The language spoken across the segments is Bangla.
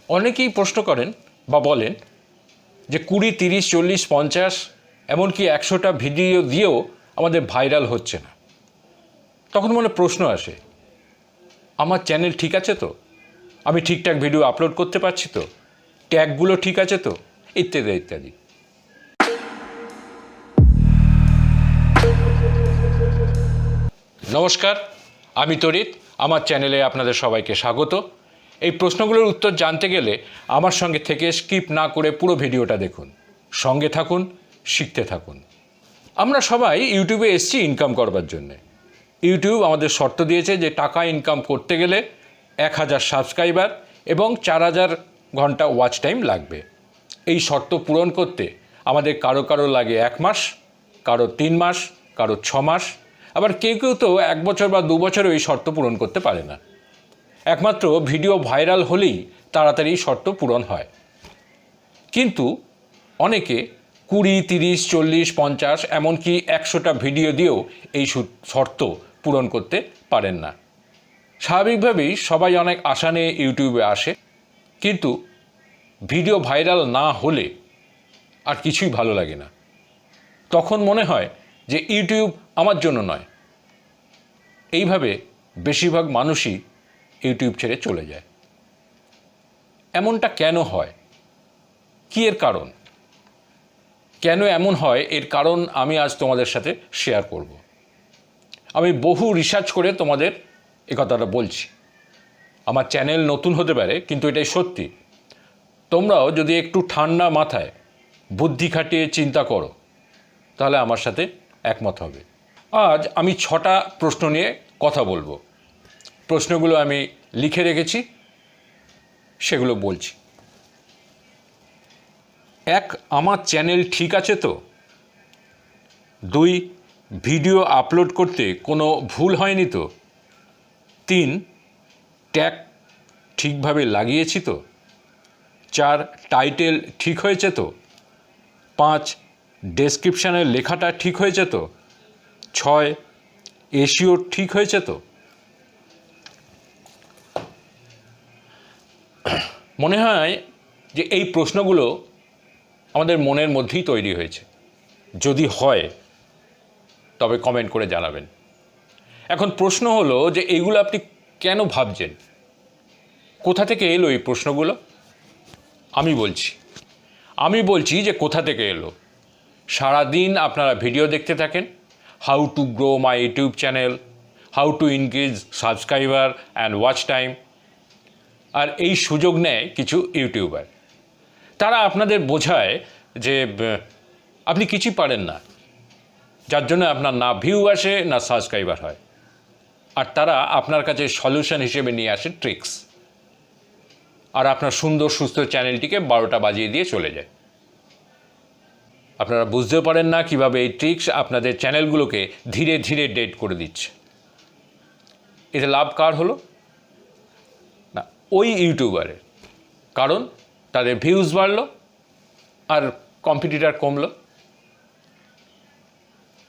অনেকেই প্রশ্ন করেন বা বলেন যে 20, 30, 40, 50 এমনকি 100টা ভিডিও দিয়েও আমাদের ভাইরাল হচ্ছে না। তখন মনে প্রশ্ন আসে, আমার চ্যানেল ঠিক আছে তো? আমি ঠিকঠাক ভিডিও আপলোড করতে পারছি তো? ট্যাগগুলো ঠিক আছে তো? ইত্যাদি ইত্যাদি। নমস্কার, আমি তরিত। আমার চ্যানেলে আপনাদের সবাইকে স্বাগত। এই প্রশ্নগুলোর উত্তর জানতে গেলে আমার সঙ্গে থেকে স্কিপ না করে পুরো ভিডিওটা দেখুন, সঙ্গে থাকুন, শিখতে থাকুন। আমরা সবাই ইউটিউবে এসেছি ইনকাম করবার জন্যে। ইউটিউব আমাদের শর্ত দিয়েছে যে টাকা ইনকাম করতে গেলে 1000 সাবস্ক্রাইবার এবং 4000 ঘন্টা ওয়াচ টাইম লাগবে। এই শর্ত পূরণ করতে আমাদের কারো লাগে 1 মাস, কারো 3 মাস, কারো 6 মাস, আবার কেউ তো 1 বছর বা 2 বছরও এই শর্ত পূরণ করতে পারে না। একমাত্র ভিডিও ভাইরাল হলেই তাড়াতাড়ি শর্ত পূরণ হয়। কিন্তু অনেকে 20, 30, 40, 50 এমনকি 100টা ভিডিও দিয়েও এই শর্ত পূরণ করতে পারেন না। স্বাভাবিকভাবেই সবাই অনেক আশা নিয়ে ইউটিউবে আসে, কিন্তু ভিডিও ভাইরাল না হলে আর কিছুই ভালো লাগে না। তখন মনে হয় যে ইউটিউব আমার জন্য নয়। এইভাবে বেশিরভাগ মানুষই ইউটিউব ছেড়ে চলে যায়। এমনটা কেন হয়? কী এর কারণ? কেন এমন হয় এর কারণ আমি আজ তোমাদের সাথে শেয়ার করব। আমি বহু রিসার্চ করে তোমাদের এ কথাটা বলছি। আমার চ্যানেল নতুন হতে পারে, কিন্তু এটাই সত্যি। তোমরাও যদি একটু ঠান্ডা মাথায় বুদ্ধি খাটিয়ে চিন্তা করো, তাহলে আমার সাথে একমত হবে। আজ আমি 6টা প্রশ্ন নিয়ে কথা বলবো। প্রশ্নগুলো আমি লিখে রেখেছি, সেগুলো বলছি। 1, আমার চ্যানেল ঠিক আছে তো? 2, ভিডিও আপলোড করতে কোনো ভুল হয়নি তো? 3, ট্যাগ ঠিকভাবে লাগিয়েছি তো? 4, টাইটেল ঠিক হয়েছে তো? 5, ডেসক্রিপশানের লেখাটা ঠিক হয়েছে তো? 6, এসইও ঠিক হয়েছে তো? মনে হয় যে এই প্রশ্নগুলো আমাদের মনের মধ্যেই তৈরি হয়েছে। যদি হয় তবে কমেন্ট করে জানাবেন। এখন প্রশ্ন হলো যে এইগুলো আপনি কেন ভাবছেন? কোথা থেকে এলো এই প্রশ্নগুলো? আমি বলছি যে কোথা থেকে এলো। সারাদিন আপনারা ভিডিও দেখতে থাকেন, how to grow my YouTube channel, how to increase subscriber and watch time. আর এই সুযোগ নেয় কিছু ইউটিউবার। তারা আপনাদের বোঝায় যে আপনি কিছুই পারেন না, যার জন্য আপনার না ভিউ আসে না সাবস্ক্রাইবার হয়। আর তারা আপনার কাছে সলিউশন হিসেবে নিয়ে আসে ট্রিক্স। আর আপনার সুন্দর সুস্থ চ্যানেলটিকে 12টা বাজিয়ে দিয়ে চলে যায়। আপনারা বুঝতেও পারেন না কীভাবে এই ট্রিক্স আপনাদের চ্যানেলগুলোকে ধীরে ধীরে ডেড করে দিচ্ছে। এতে লাভ কার হলো? না, ওই ইউটিউবারের। কারণ তাদের ভিউজ বাড়লো আর কম্পিটিটার কমলো।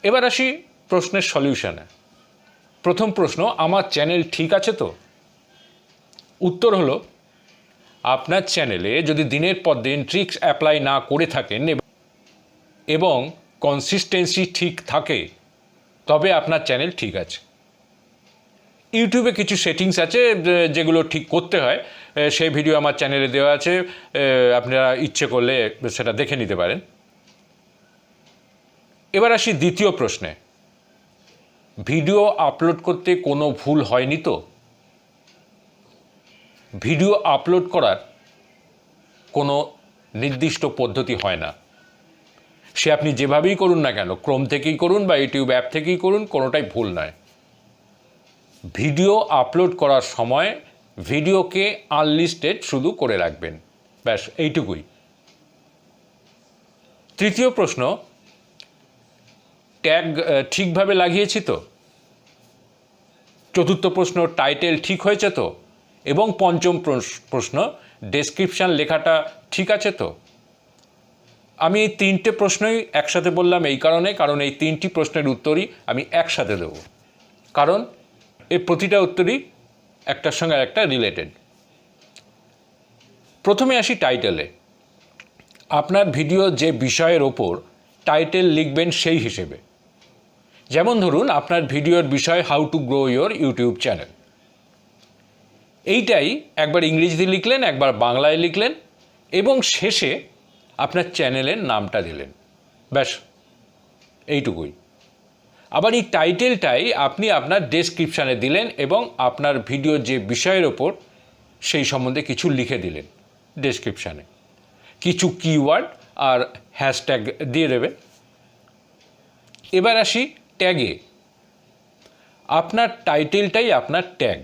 এবার আসি প্রশ্নের সলিউশনে। প্রথম প্রশ্ন, আমার চ্যানেল ঠিক আছে তো? উত্তর হলো, আপনার চ্যানেলে যদি দিনের পর দিন ট্রিক্স অ্যাপ্লাই না করে থাকেন এবং কনসিস্টেন্সি ঠিক থাকে, তবে আপনার চ্যানেল ঠিক আছে। ইউটিউবে কিছু সেটিংস আছে যেগুলো ঠিক করতে হয়, সেই ভিডিও আমার চ্যানেলে দেওয়া আছে, আপনারা ইচ্ছে করলে সেটা দেখে নিতে পারেন। এবার আসি দ্বিতীয় প্রশ্নে, ভিডিও আপলোড করতে কোনো ভুল হয়নি তো? ভিডিও আপলোড করার কোনো নির্দিষ্ট পদ্ধতি হয় না। সে আপনি যেভাবেই করুন না কেন, ক্রোম থেকেই করুন বা ইউটিউব অ্যাপ থেকেই করুন, কোনোটাই ভুল নয়। ভিডিও আপলোড করার সময় ভিডিওকে আনলিস্টেড শুধু করে রাখবেন, ব্যাস এইটুকুই। তৃতীয় প্রশ্ন, ট্যাগ ঠিকভাবে লাগিয়েছি তো? চতুর্থ প্রশ্ন, টাইটেল ঠিক হয়েছে তো? এবং পঞ্চম প্রশ্ন, ডেসক্রিপশান লেখাটা ঠিক আছে তো? আমি এই 3টে প্রশ্নই একসাথে বললাম এই কারণ এই 3টি প্রশ্নের উত্তরই আমি একসাথে দেব। কারণ এই প্রতিটা উত্তরই একটার সঙ্গে একটা রিলেটেড। প্রথমে আসি টাইটেলে। আপনার ভিডিও যে বিষয়ের ওপর টাইটেল লিখবেন সেই হিসেবে। যেমন ধরুন আপনার ভিডিওর বিষয় how to grow your YouTube channel, এইটাই একবার ইংরেজিতে লিখলেন, একবার বাংলায় লিখলেন এবং শেষে আপনার চ্যানেলের নামটা দিলেন, ব্যাস এইটুকুই। আবার এই টাইটেলটাই আপনি আপনার ডেসক্রিপশানে দিলেন এবং আপনার ভিডিওর যে বিষয়ের ওপর সেই সম্বন্ধে কিছু লিখে দিলেন ডেসক্রিপশানে, কিছু কিওয়ার্ড আর হ্যাশট্যাগ দিয়ে দেবেন। এবার আসি ট্যাগে। আপনার টাইটেলটাই আপনার ট্যাগ।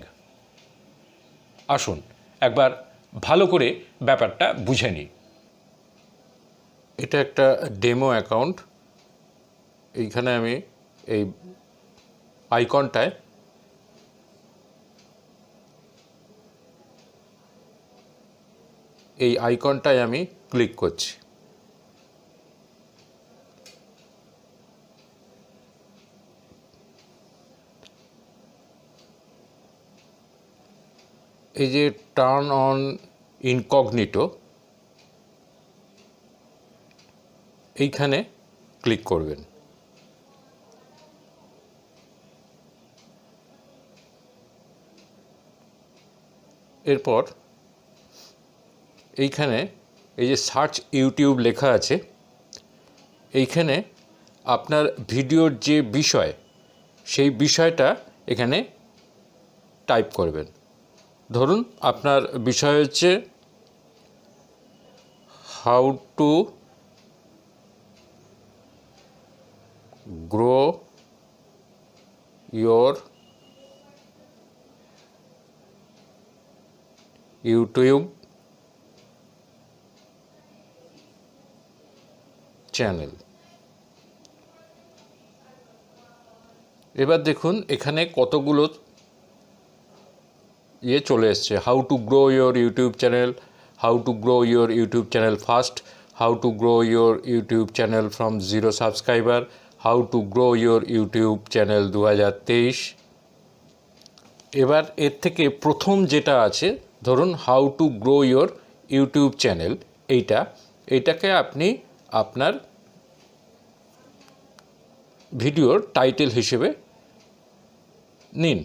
আসুন একবার ভালো করে ব্যাপারটা বুঝে নিই। এটা একটা ডেমো অ্যাকাউন্ট। এইখানে আমি এই আইকনটায় আমি ক্লিক করছি। এই যে টার্ন অন ইনকগনিটো, এইখানে ক্লিক করবেন। এরপর এইখানে এই যে সার্চ ইউটিউব লেখা আছে, এইখানে আপনার ভিডিওর যে বিষয় সেই বিষয়টা এখানে টাইপ করবেন। ধরুন আপনার বিষয় হচ্ছে how to grow your YouTube channel. এবার দেখুন এখানে কতগুলো চলে এসছে। How to grow your YouTube channel, how to grow your YouTube channel first, how to grow your YouTube channel from 0 subscriber, how to grow your YouTube channel 2023। এবার এর থেকে প্রথম যেটা আছে, ধরুন how to grow your YouTube channel, এইটাকে আপনি আপনার ভিডিওর টাইটেল হিসেবে নিন।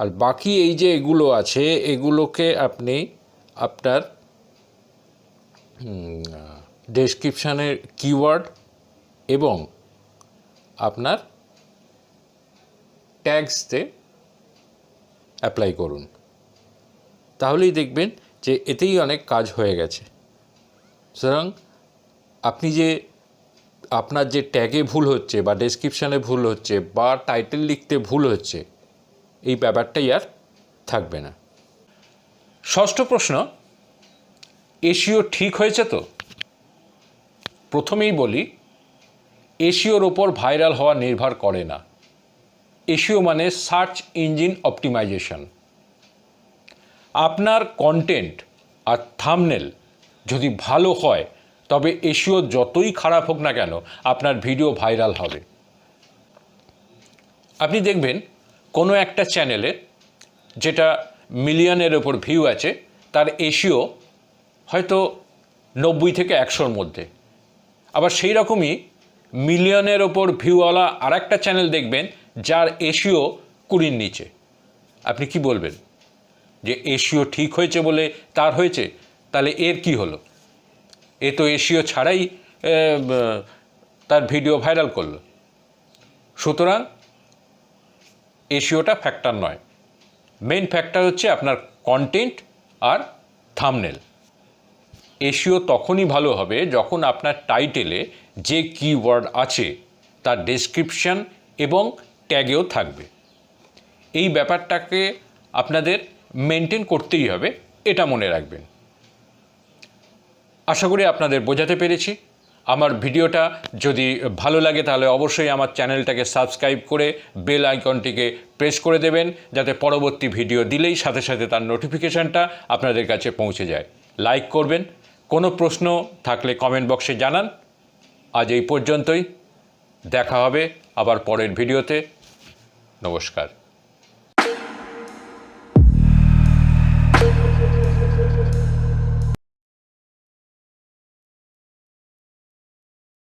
আর বাকি এই যে এগুলো আছে, এগুলোকে আপনি আপনার ডেসক্রিপশানের কিওয়ার্ড এবং আপনার ট্যাগসতে অ্যাপ্লাই করুন। তাহলেই দেখবেন যে এতেই অনেক কাজ হয়ে গেছে। সুতরাং আপনি যে আপনার যে ট্যাগে ভুল হচ্ছে বা ডেসক্রিপশানে ভুল হচ্ছে বা টাইটেল লিখতে ভুল হচ্ছে, এই ব্যাপারটাই আর থাকবে না। ষষ্ঠ প্রশ্ন, এসইও ঠিক হয়েছে তো? প্রথমেই বলি, এসইওর ওপর ভাইরাল হওয়া নির্ভর করে না। এসইও মানে সার্চ ইঞ্জিন অপটিমাইজেশন। আপনার কন্টেন্ট আর থাম্বনেল যদি ভালো হয় তবে এসইও যতই খারাপ হোক না কেন আপনার ভিডিও ভাইরাল হবে। আপনি দেখবেন কোনো একটা চ্যানেলে যেটা মিলিয়নের ওপর ভিউ আছে, তার এসইও হয়তো 90 থেকে 100-র মধ্যে। আবার সেই রকমই মিলিয়নের ওপর ভিউওয়ালা আর একটা চ্যানেল দেখবেন যার এসইও 20-র নিচে। আপনি কি বলবেন যে এসইও ঠিক হয়েছে বলে তার হয়েছে? তাহলে এর কি হলো? এ তো এসইও ছাড়াই তার ভিডিও ভাইরাল করলো। সুতরাং এসইওটা ফ্যাক্টর নয়, মেন ফ্যাক্টর হচ্ছে আপনার কন্টেন্ট আর থাম্বনেল। এসইও তখনই ভালো হবে যখন আপনার টাইটেলে যে কিওয়ার্ড আছে তার ডেসক্রিপশন এবং ট্যাগেও থাকবে। এই ব্যাপারটাকে আপনাদের মেনটেন করতেই হবে, এটা মনে রাখবেন। আশা করি আপনাদের বোঝাতে পেরেছি। আমার ভিডিওটা যদি ভালো লাগে তাহলে অবশ্যই আমার চ্যানেলটাকে সাবস্ক্রাইব করে বেল আইকনটিকে প্রেস করে দেবেন, যাতে পরবর্তী ভিডিও দিলেই সাথে সাথে তার নোটিফিকেশানটা আপনাদের কাছে পৌঁছে যায়। লাইক করবেন। কোনো প্রশ্ন থাকলে কমেন্ট বক্সে জানান। আজ এই পর্যন্তই, দেখা হবে আবার পরের ভিডিওতে। নমস্কার।